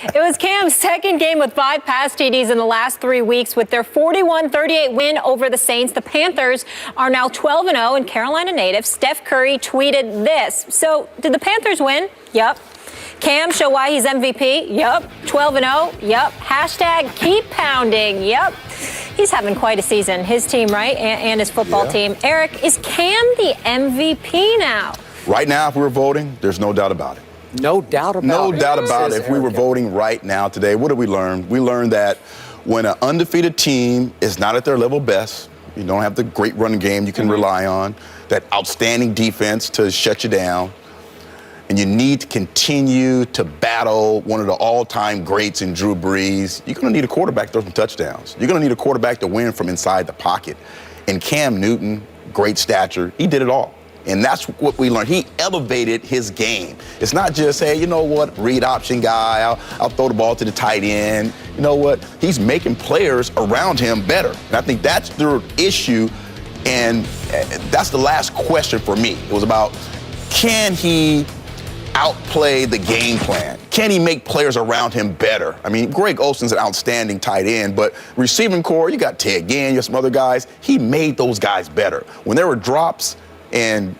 It was Cam's second game with 5 pass TDs in the last 3 weeks. With their 41-38 win over the Saints, the Panthers are now 12-0, and Carolina native Steph Curry tweeted this. So, did the Panthers win? Yup. Cam show why he's MVP? Yup. 12-0? Yup. Hashtag keep pounding? Yup. He's having quite a season. His team, right? And his football team. Eric, is Cam the MVP now? Right now, if we were voting, there's no doubt about it. No doubt about it. No doubt about it. If we were voting right now today, what did we learn? We learned that when an undefeated team is not at their level best, you don't have the great running game you can rely on, that outstanding defense to shut you down, and you need to continue to battle one of the all-time greats in Drew Brees, you're going to need a quarterback to throw some touchdowns. You're going to need a quarterback to win from inside the pocket. And Cam Newton, great stature, he did it all. And that's what we learned. He elevated his game. It's not just, hey, you know what, read option guy, I'll throw the ball to the tight end. You know what? He's making players around him better. And I think that's the issue, and that's the last question for me. It was about, can he outplay the game plan? Can he make players around him better? I mean, Greg Olsen's an outstanding tight end, but receiving core, you got Ted Ginn, you have some other guys. He made those guys better. When there were drops and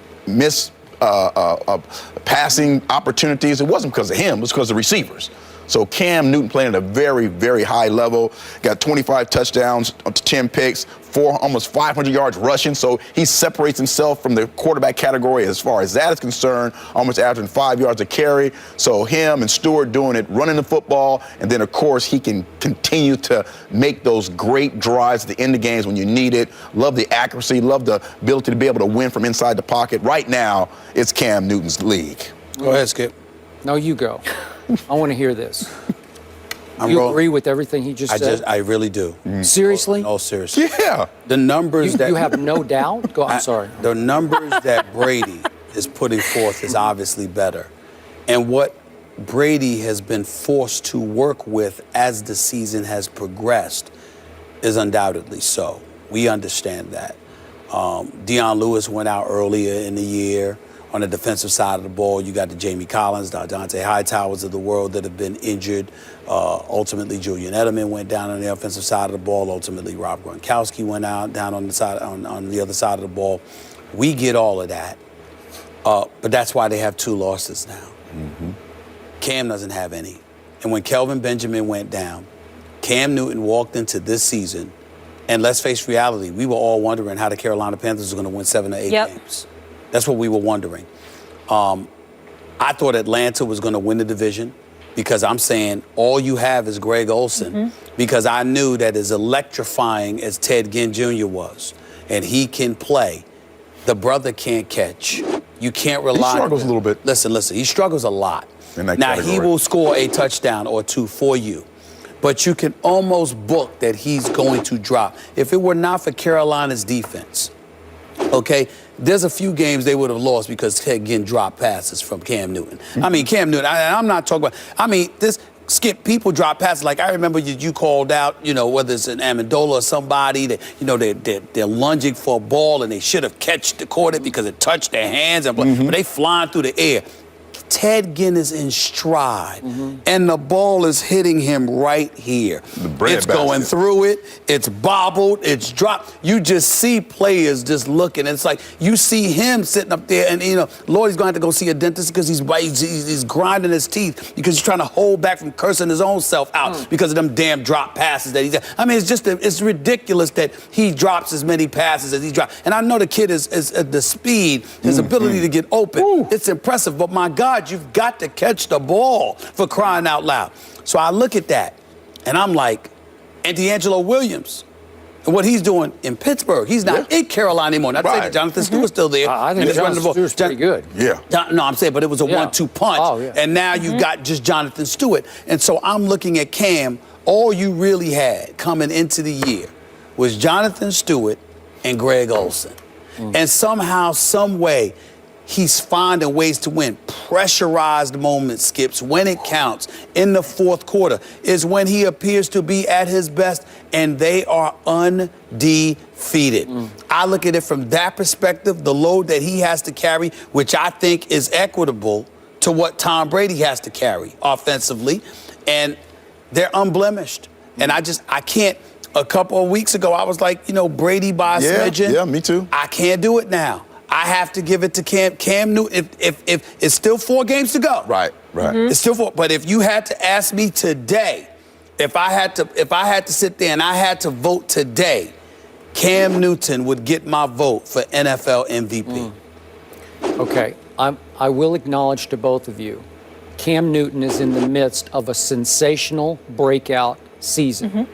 passing opportunities, it wasn't because of him, it was because of the receivers. So Cam Newton playing at a very, very high level, got 25 touchdowns up to 10 picks, almost 500 yards rushing. So he separates himself from the quarterback category as far as that is concerned, almost averaging 5 yards a carry. So him and Stewart doing it, running the football, and then, of course, he can continue to make those great drives at the end of games when you need it. Love the accuracy, love the ability to be able to win from inside the pocket. Right now, it's Cam Newton's league. Go ahead, Skip. No, you go. I want to hear this. You agree with everything he just said? I really do. Seriously? Oh, seriously. Yeah. The numbers You have no doubt? Go, I'm sorry. The numbers that Brady is putting forth is obviously better. And what Brady has been forced to work with as the season has progressed is undoubtedly so. We understand that. Deion Lewis went out earlier in the year. On the defensive side of the ball, you got the Jamie Collins, the Dante Hightowers of the world that have been injured. Ultimately, Julian Edelman went down on the offensive side of the ball. Ultimately, Rob Gronkowski went out down on the side on the other side of the ball. We get all of that, but that's why they have 2 losses now. Cam doesn't have any. And when Kelvin Benjamin went down, Cam Newton walked into this season, and let's face reality, we were all wondering how the Carolina Panthers were going to win 7 or 8 games. That's what we were wondering. I thought Atlanta was going to win the division because I'm saying all you have is Greg Olsen because I knew that as electrifying as Ted Ginn Jr. was, and he can play, the brother can't catch. You can't rely on him. He struggles a little bit. Listen, he struggles a lot. In that now, category. he will score a touchdown or 2 for you, but you can almost book that he's going to drop. If it were not for Carolina's defense, okay, there's a few games they would have lost because Ted Ginn dropped passes from Cam Newton. I mean, Cam Newton, I'm not talking about, I mean, this, Skip, people drop passes. Like, I remember you called out, you know, whether it's an Amendola or somebody, that, you know, they're lunging for a ball and they should have caught it because it touched their hands, and but they flying through the air. Ted Ginn is in stride, and the ball is hitting him right here. It's going through it, it's bobbled, it's dropped. You just see players just looking. It's like you see him sitting up there, and, you know, Lord, he's going to have to go see a dentist because he's grinding his teeth because he's trying to hold back from cursing his own self out because of them damn drop passes that he's. I mean, it's ridiculous that he drops as many passes as he drops. And I know the kid is the speed, his ability to get open. It's impressive, but my God, you've got to catch the ball, for crying out loud. So I look at that, and I'm like, and D'Angelo Williams, and what he's doing in Pittsburgh, he's not in Carolina anymore. Not saying that Jonathan Stewart's still there. I think Jonathan Stewart's pretty good. No, I'm saying, but it was a 1-2 punch, and now you got just Jonathan Stewart. And so I'm looking at Cam, all you really had coming into the year was Jonathan Stewart and Greg Olsen. And somehow, some way, he's finding ways to win. Pressurized moments, Skips, when it counts in the fourth quarter is when he appears to be at his best, and they are undefeated. I look at it from that perspective, the load that he has to carry, which I think is equitable to what Tom Brady has to carry offensively. and they're unblemished. And I can't. A couple of weeks ago, I was like, Brady by a smidgen. Yeah, me too. I can't do it now. I have to give it to Cam Newton. If it's still 4 games to go. Right. It's still 4. But if you had to ask me today, if I had to sit there and I had to vote today, Cam Newton would get my vote for NFL MVP. Okay, I will acknowledge to both of you, Cam Newton is in the midst of a sensational breakout season.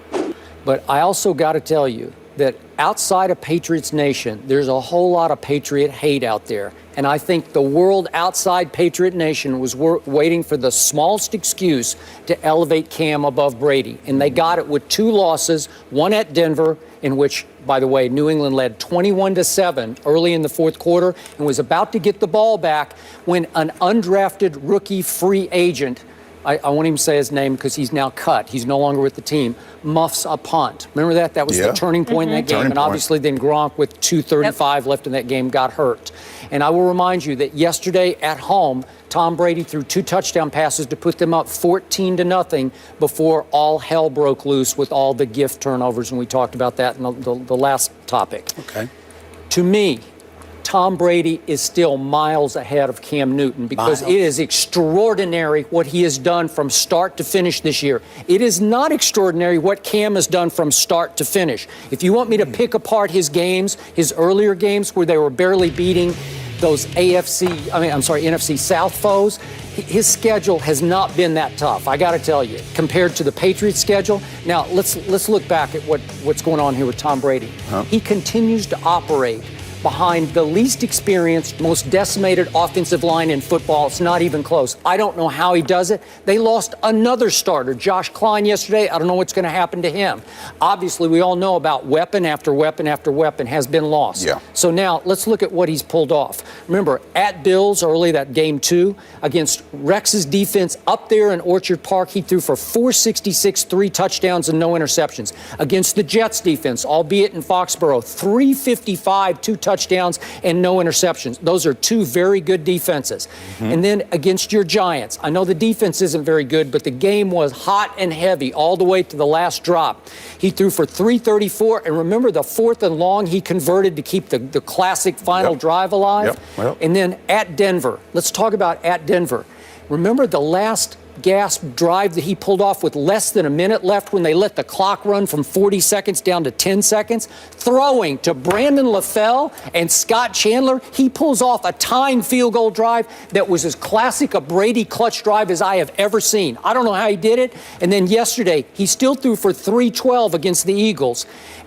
But I also got to tell you that outside of Patriots Nation, there's a whole lot of Patriot hate out there. And I think the world outside Patriot Nation was waiting for the smallest excuse to elevate Cam above Brady. And they got it with 2 losses, one at Denver, in which, by the way, New England led 21-7 early in the 4th quarter and was about to get the ball back when an undrafted rookie free agent, I won't even say his name because he's now cut. He's no longer with the team. Muffs a punt. Remember that? That was the turning point in that game. And obviously then Gronk with 2:35 left in that game got hurt. And I will remind you that yesterday at home, Tom Brady threw 2 touchdown passes to put them up 14-0 before all hell broke loose with all the gift turnovers. And we talked about that in the last topic. Okay. To me, Tom Brady is still miles ahead of Cam Newton because it is extraordinary what he has done from start to finish this year. It is not extraordinary what Cam has done from start to finish. If you want me to pick apart his games, his earlier games where they were barely beating those NFC South foes, his schedule has not been that tough, I got to tell you, compared to the Patriots schedule. Now, let's look back at what's going on here with Tom Brady. He continues to operate behind the least experienced, most decimated offensive line in football. It's not even close. I don't know how he does it. They lost another starter, Josh Klein, yesterday. I don't know what's going to happen to him. Obviously, we all know about weapon after weapon after weapon has been lost. Yeah. So now let's look at what he's pulled off. Remember, at Bills early, that game 2, against Rex's defense up there in Orchard Park, he threw for 466, 3 touchdowns and no interceptions. Against the Jets defense, albeit in Foxborough, 355, 2 touchdowns and no interceptions. Those are 2 very good defenses. And then against your Giants, I know the defense isn't very good, but the game was hot and heavy all the way to the last drop. He threw for 334, and remember the 4th and long he converted to keep the classic final drive alive? And then at Denver, let's talk about at Denver. Remember the last gasp drive that he pulled off with less than a minute left when they let the clock run from 40 seconds down to 10 seconds? Throwing to Brandon LaFell and Scott Chandler, he pulls off a tying field goal drive that was as classic a Brady clutch drive as I have ever seen. I don't know how he did it. And then yesterday, he still threw for 312 against the Eagles.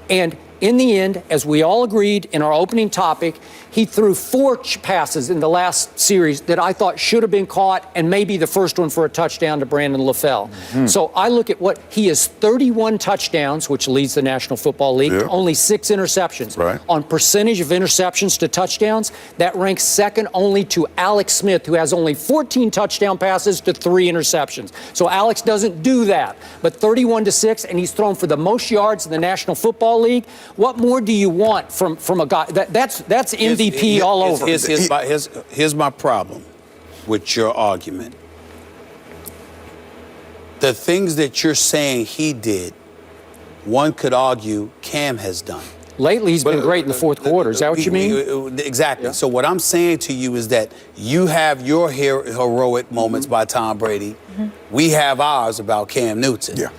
And in the end, as we all agreed in our opening topic, he threw 4 passes in the last series that I thought should have been caught, and maybe the first one for a touchdown to Brandon LaFell. So I look at what he has 31 touchdowns, which leads the National Football League, only 6 interceptions. On percentage of interceptions to touchdowns, that ranks second only to Alex Smith, who has only 14 touchdown passes to 3 interceptions. So Alex doesn't do that, but 31-6, and he's thrown for the most yards in the National Football League. What more do you want from a guy? That's MVP all over. Here's my problem with your argument. The things that you're saying he did, one could argue Cam has done. Lately, he's been great in the 4th quarter. Is that what you mean? Exactly. Yeah. So what I'm saying to you is that you have your heroic moments by Tom Brady. We have ours about Cam Newton. Yeah.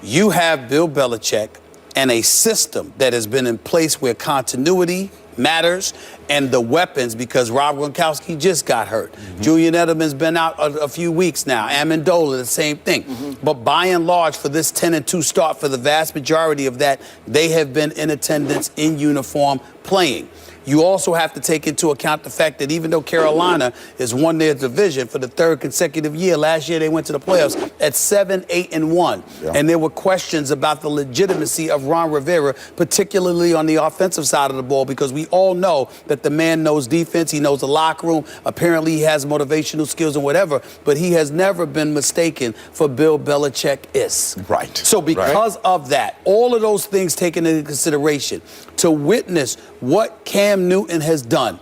You have Bill Belichick and a system that has been in place where continuity matters and the weapons, because Rob Gronkowski just got hurt. Julian Edelman's been out a few weeks now. Amendola, the same thing. But by and large, for this 10-2 start, for the vast majority of that, they have been in attendance, in uniform, playing. You also have to take into account the fact that even though Carolina has won their division for the 3rd consecutive year, last year they went to the playoffs at 7-8-1. And there were questions about the legitimacy of Ron Rivera, particularly on the offensive side of the ball, because we all know that the man knows defense, he knows the locker room, apparently he has motivational skills and whatever, but he has never been mistaken for Bill Belichick is. Right. So because of that, all of those things taken into consideration, to witness what Cam Newton has done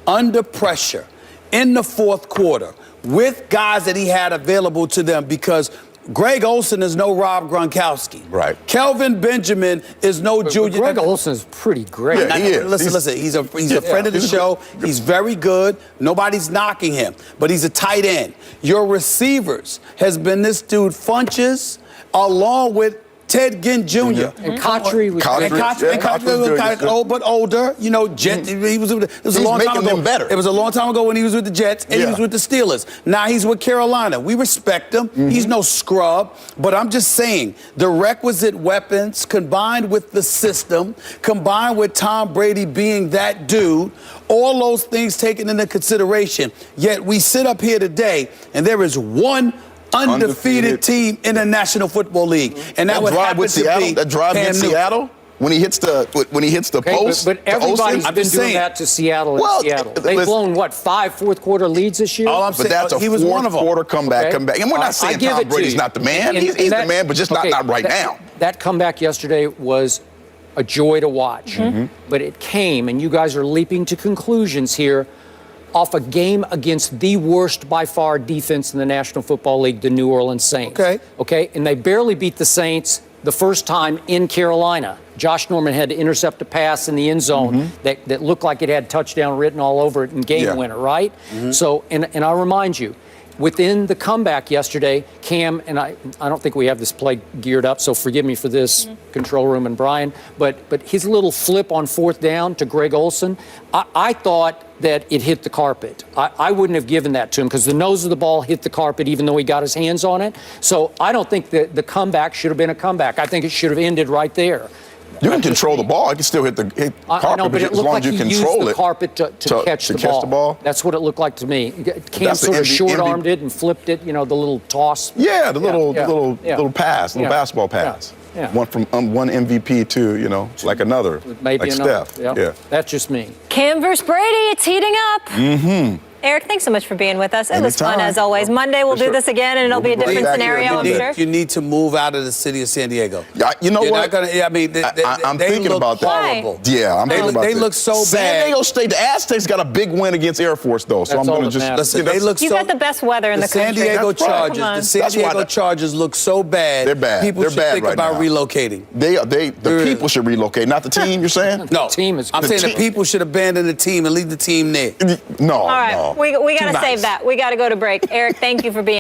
under pressure in the 4th quarter with guys that he had available to them, because Greg Olsen is no Rob Gronkowski. Right. Kelvin Benjamin is no Junior. Greg Olsen is pretty great. Yeah, he is. Listen. He's a friend of the show. He's very good. Nobody's knocking him, but he's a tight end. Your receivers has been this dude Funches, along with Ted Ginn Jr. And Cotry was Cotry, old, but older. You know, Jet. He was. It was He's a long time making ago. them better. It was a long time ago when he was with the Jets and he was with the Steelers. Now he's with Carolina. We respect him. He's no scrub. But I'm just saying, the requisite weapons combined with the system, combined with Tom Brady being that dude, all those things taken into consideration. Yet we sit up here today and there is one undefeated team in the National Football League, and that would happen to be that drive in Seattle when he hits the post. But everybody's been doing that to Seattle in Seattle. They've blown what 5 fourth-quarter leads this year. All I'm saying, that's a he was one of them. fourth-quarter comeback. And we're not saying Tom Brady's not the man. He's the man, but just not right now. That comeback yesterday was a joy to watch, but it came, and you guys are leaping to conclusions here, off a game against the worst by far defense in the National Football League, the New Orleans Saints. Okay, and they barely beat the Saints the first time in Carolina. Josh Norman had to intercept a pass in the end zone that looked like it had touchdown written all over it and game winner, right? So, and I remind you, within the comeback yesterday, Cam, and I don't think we have this play geared up, so forgive me for this, control room and Brian, but his little flip on fourth down to Greg Olsen, I thought that it hit the carpet. I wouldn't have given that to him because the nose of the ball hit the carpet even though he got his hands on it. So I don't think that the comeback should have been a comeback. I think it should have ended right there. You can control the ball. I can still hit the carpet, I know, but it as looked long like as you he control used the it. carpet to catch the ball. That's what it looked like to me. Cam sort of short-armed it and flipped it, you know, the little toss. Yeah, the little pass, little basketball pass. Yeah. One from one MVP to, you know, like another, maybe like another. Steph. Yeah. That's just me. Cam versus Brady, it's heating up. Eric, thanks so much for being with us. It was fun as always. Monday we'll do this again, and it'll be a different scenario, I'm sure. You need to move out of the city of San Diego. You know what? I'm thinking about that. Why? Yeah, I'm thinking about that. They look so bad. San Diego State, the Aztecs got a big win against Air Force, though. So That's I'm all going to that just matters. Listen, they look You got the best weather in the San country. Diego That's right. Chargers. Come on. The San Diego Chargers look so bad. They're bad. People should think right about now. relocating. The people should relocate, not the team. You're saying? No, team is I'm good. saying the people should abandon the team and leave the team there. No. All right, no. we got to Too save nice. that. We got to go to break. Eric, thank you for being